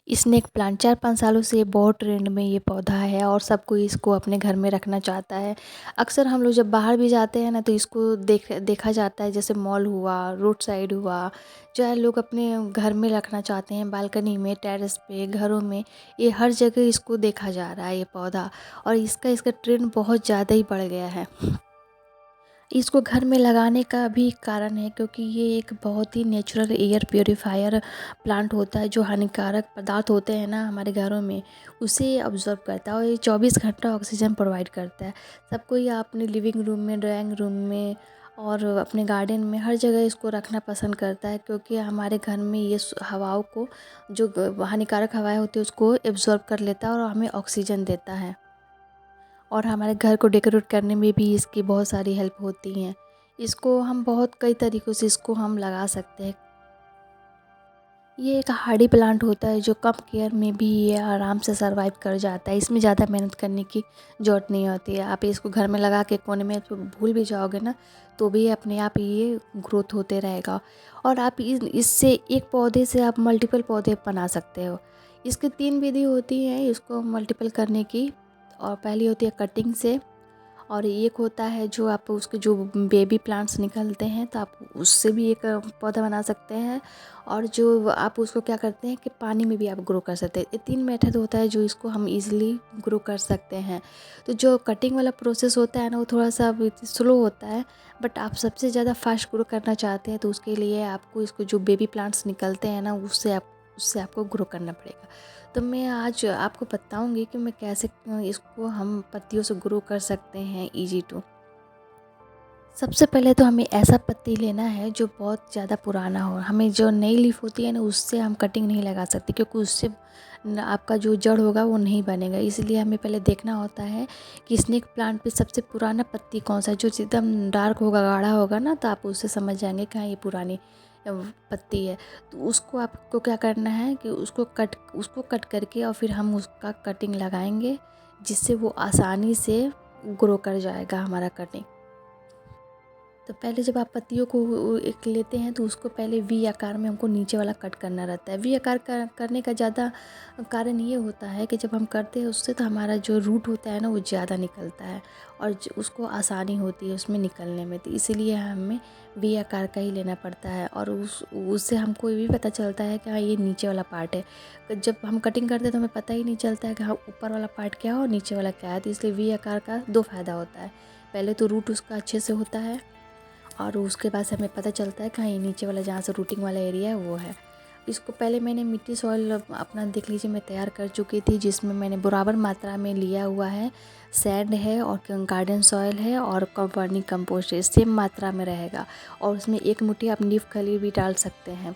Snake plant 4-5 सालों से ये बहुत ट्रेंड में ये पौधा है और सब कोई इसको अपने घर में रखना चाहता है। अक्सर हम लोग जब बाहर भी जाते हैं ना तो इसको देखा जाता है, जैसे मॉल हुआ, रोड साइड हुआ, चाहे लोग अपने घर में रखना चाहते हैं, बालकनी में, टेरेस पे, घरों में, ये हर जगह इसको देखा जा रहा है ये पौधा। और इसका ट्रेंड बहुत ज़्यादा ही बढ़ गया है। इसको घर में लगाने का भी कारण है क्योंकि ये एक बहुत ही नेचुरल एयर प्योरीफायर प्लांट होता है, जो हानिकारक पदार्थ होते हैं ना हमारे घरों में, उसे ऑब्जॉर्ब करता है और ये 24 घंटा ऑक्सीजन प्रोवाइड करता है। सब कोई अपने लिविंग रूम में, ड्राइंग रूम में और अपने गार्डन में हर जगह इसको रखना पसंद करता है, क्योंकि हमारे घर में ये हवाओं को, जो हानिकारक हवाएं होती है उसको एब्जॉर्ब कर लेता है और हमें ऑक्सीजन देता है। और हमारे घर को डेकोरेट करने में भी इसकी बहुत सारी हेल्प होती हैं। इसको हम बहुत कई तरीक़ों से इसको हम लगा सकते हैं। ये एक हार्डी प्लांट होता है जो कम केयर में भी ये आराम से सर्वाइव कर जाता है। इसमें ज़्यादा मेहनत करने की ज़रूरत नहीं होती है। आप इसको घर में लगा के कोने में तो भूल भी जाओगे ना, तो भी अपने आप ये ग्रोथ होते रहेगा। और आप इससे एक पौधे से आप मल्टीपल पौधे बना सकते हो। इसकी 3 विधि होती हैं इसको मल्टीपल करने की। और पहली होती है कटिंग से, और एक होता है जो आप उसके जो बेबी प्लांट्स निकलते हैं तो आप उससे भी एक पौधा बना सकते हैं। और जो आप उसको क्या करते हैं कि पानी में भी आप ग्रो कर सकते हैं। ये 3 मेथड होता है जो इसको हम इजीली ग्रो कर सकते हैं। तो जो कटिंग वाला प्रोसेस होता है ना, वो थोड़ा सा स्लो होता है, बट आप सबसे ज़्यादा फास्ट ग्रो करना चाहते हैं तो उसके लिए आपको इसको जो बेबी प्लांट्स निकलते हैं ना, उससे आपको ग्रो करना पड़ेगा। तो मैं आज आपको बताऊंगी कि मैं कैसे इसको हम पत्तियों से ग्रो कर सकते हैं ईजी टू। सबसे पहले तो हमें ऐसा पत्ती लेना है जो बहुत ज़्यादा पुराना हो। हमें जो नई लीफ होती है ना, उससे हम कटिंग नहीं लगा सकते, क्योंकि उससे आपका जो जड़ होगा वो नहीं बनेगा। इसलिए हमें पहले देखना होता है कि स्नेक प्लांट पे सबसे पुराना पत्ती कौन सा है, जो एकदम डार्क होगा, गाढ़ा होगा ना, तो आप उससे समझ जाएंगे कि हाँ ये पुरानी पत्ती है। तो उसको आपको क्या करना है कि उसको कट करके और फिर हम उसका कटिंग लगाएंगे, जिससे वो आसानी से ग्रो कर जाएगा हमारा कटिंग। तो पहले जब आप पत्तियों को एक लेते हैं तो उसको पहले वी आकार में हमको नीचे वाला कट करना रहता है। वी आकार करने का ज़्यादा कारण ये होता है कि जब हम करते हैं उससे तो हमारा जो रूट होता है ना, वो ज़्यादा निकलता है और उसको आसानी होती है उसमें निकलने में। तो इसीलिए हमें वी आकार का ही लेना पड़ता है और उससे हमको ये भी पता चलता है कि हाँ ये नीचे वाला पार्ट है। जब हम कटिंग करते हैं तो हमें पता ही नहीं चलता है कि हाँ ऊपर वाला पार्ट क्या है और नीचे वाला क्या है। तो इसलिए वी आकार का 2 फ़ायदा होता है। पहले तो रूट उसका अच्छे से होता है और उसके बाद से हमें पता चलता है कि हाँ ये नीचे वाला जहाँ से रूटिंग वाला एरिया है वो है। इसको पहले मैंने मिट्टी सॉइल अपना देख लीजिए मैं तैयार कर चुकी थी, जिसमें मैंने बराबर मात्रा में लिया हुआ है। सैंड है और गार्डन सॉइल है और वर्मी कंपोस्ट है, सेम मात्रा में रहेगा। और उसमें 1 मुट्ठी आप नीम खली भी डाल सकते हैं।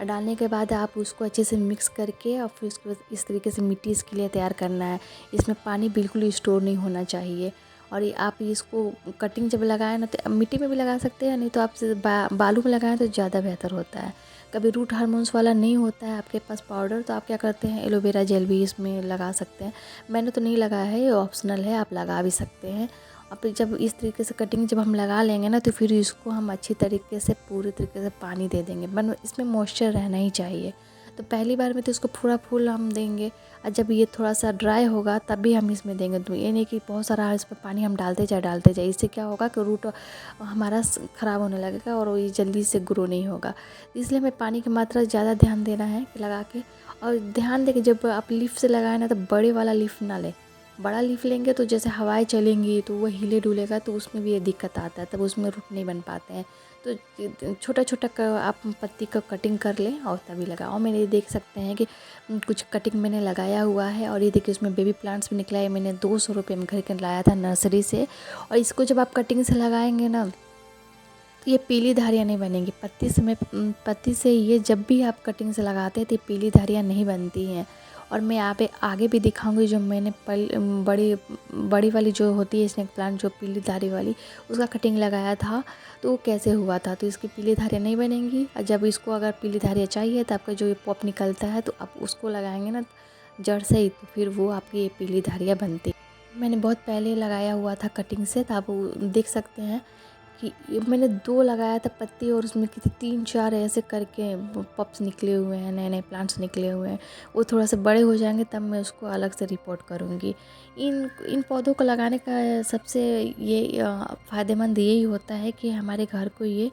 डालने के बाद आप उसको अच्छे से मिक्स करके और फिर उसके बाद इस तरीके से मिट्टी इसके लिए तैयार करना है। इसमें पानी बिल्कुल स्टोर नहीं होना चाहिए। और ये आप इसको कटिंग जब लगाएं ना, तो मिट्टी में भी लगा सकते हैं, नहीं तो आप बालू में लगाएं तो ज़्यादा बेहतर होता है। कभी रूट हार्मोन्स वाला नहीं होता है आपके पास पाउडर, तो आप क्या करते हैं एलोवेरा जेल भी इसमें लगा सकते हैं। मैंने तो नहीं लगाया है, ये ऑप्शनल है, आप लगा भी सकते हैं। और फिर जब इस तरीके से कटिंग जब हम लगा लेंगे ना, तो फिर इसको हम अच्छी तरीके से पूरे तरीके से पानी दे देंगे। बट इसमें मॉइस्चर रहना ही चाहिए। तो पहली बार में तो इसको पूरा फूल हम देंगे, और जब ये थोड़ा सा ड्राई होगा तब भी हम इसमें देंगे। तो ये नहीं कि बहुत सारा इसमें पानी हम डालते जाए। इससे क्या होगा कि रूट हमारा ख़राब होने लगेगा और ये जल्दी से ग्रो नहीं होगा। इसलिए हमें पानी की मात्रा ज़्यादा ध्यान देना है लगा के। और ध्यान दें कि जब आप लीफ से लगाए ना, तो बड़े वाला लीफ ना लें। बड़ा लीफ लेंगे तो जैसे हवाएं चलेंगी तो वो हिले डुलेगा, तो उसमें भी ये दिक्कत आता है, तब उसमें रूट नहीं बन पाते हैं। तो छोटा छोटा आप पत्ती का कटिंग कर लें और तभी लगाओ। मैंने देख सकते हैं कि कुछ कटिंग मैंने लगाया हुआ है और ये देखिए उसमें बेबी प्लांट्स भी निकला है। मैंने 200 रुपये में घर के लाया था नर्सरी से। और इसको जब आप कटिंग से लगाएंगे ना, तो ये पीली धारियाँ नहीं बनेंगी। पत्ती से ये जब भी आप कटिंग से लगाते हैं तो ये पीली धारियाँ नहीं बनती हैं। और मैं यहाँ पे आगे भी दिखाऊंगी जो मैंने बड़ी वाली जो होती है स्नेक प्लांट, जो पीली धारी वाली, उसका कटिंग लगाया था तो वो कैसे हुआ था। तो इसकी पीली धारियाँ नहीं बनेंगी। और जब इसको अगर पीली धारियाँ चाहिए तो आपका जो ये पॉप निकलता है, तो आप उसको लगाएंगे ना जड़ से ही, तो फिर वो आपकी ये पीली धारियाँ बनती। मैंने बहुत पहले लगाया हुआ था कटिंग से, तो आप देख सकते हैं कि मैंने 2 लगाया था पत्ती और उसमें कितने 3-4 ऐसे करके पप्स निकले हुए हैं, नए-नए प्लांट्स निकले हुए हैं। वो थोड़ा सा बड़े हो जाएंगे तब मैं उसको अलग से रिपोर्ट करूँगी। इन इन पौधों को लगाने का सबसे ये फ़ायदेमंद यही होता है कि हमारे घर को ये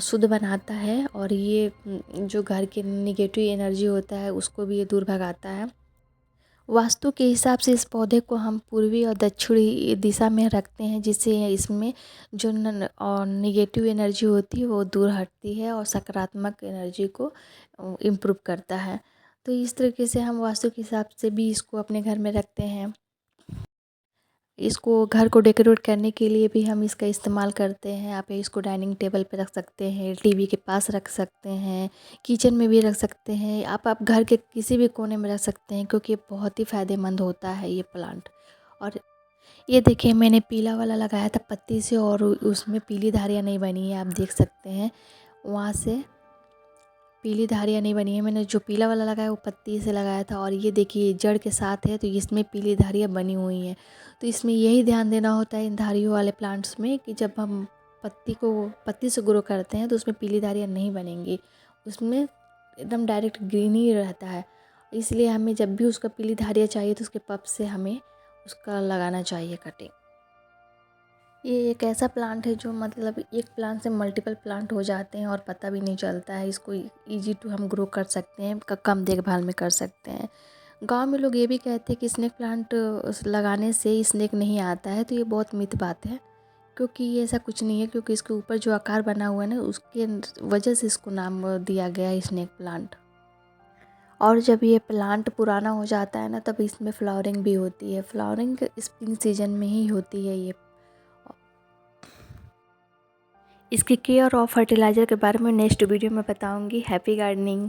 शुद्ध बनाता है और ये जो घर के नेगेटिव एनर्जी होता है उसको भी ये दूर भगाता है। वास्तु के हिसाब से इस पौधे को हम पूर्वी और दक्षिणी दिशा में रखते हैं, जिससे इसमें जो नेगेटिव एनर्जी होती है वो दूर हटती है और सकारात्मक एनर्जी को इम्प्रूव करता है। तो इस तरीके से हम वास्तु के हिसाब से भी इसको अपने घर में रखते हैं। इसको घर को डेकोरेट करने के लिए भी हम इसका इस्तेमाल करते हैं। आप इसको डाइनिंग टेबल पे रख सकते हैं, टीवी के पास रख सकते हैं, किचन में भी रख सकते हैं, आप घर के किसी भी कोने में रख सकते हैं, क्योंकि ये बहुत ही फ़ायदेमंद होता है ये प्लांट। और ये देखिए मैंने पीला वाला लगाया था पत्ती से और उसमें पीली धारियाँ नहीं बनी है, आप देख सकते हैं वहाँ से पीली धारियाँ नहीं बनी है। मैंने जो पीला वाला लगाया वो पत्ती से लगाया था और ये देखिए जड़ के साथ है तो इसमें पीली धारियाँ बनी हुई हैं। तो इसमें यही ध्यान देना होता है इन धारियों वाले प्लांट्स में कि जब हम पत्ती से ग्रो करते हैं तो उसमें पीली धारियाँ नहीं बनेंगी, उसमें एकदम डायरेक्ट ग्रीन ही रहता है। इसलिए हमें जब भी उसका पीली धारियाँ चाहिए तो उसके पप से हमें उसका लगाना चाहिए कटिंग। ये एक ऐसा प्लांट है जो मतलब एक प्लांट से मल्टीपल प्लांट हो जाते हैं और पता भी नहीं चलता है। इसको इजी टू हम ग्रो कर सकते हैं, कम देखभाल में कर सकते हैं। गांव में लोग ये भी कहते हैं कि स्नेक प्लांट लगाने से स्नेक नहीं आता है, तो ये बहुत मिथ बात है, क्योंकि ये ऐसा कुछ नहीं है। क्योंकि इसके ऊपर जो आकार बना हुआ है ना, उसके वजह से इसको नाम दिया गया है स्नेक प्लांट। और जब ये प्लांट पुराना हो जाता है ना, तब इसमें फ्लावरिंग भी होती है। फ्लावरिंग स्प्रिंग सीजन में ही होती है ये। इसकी केयर और फर्टिलाइज़र के बारे में नेक्स्ट वीडियो में बताऊंगी। Happy gardening.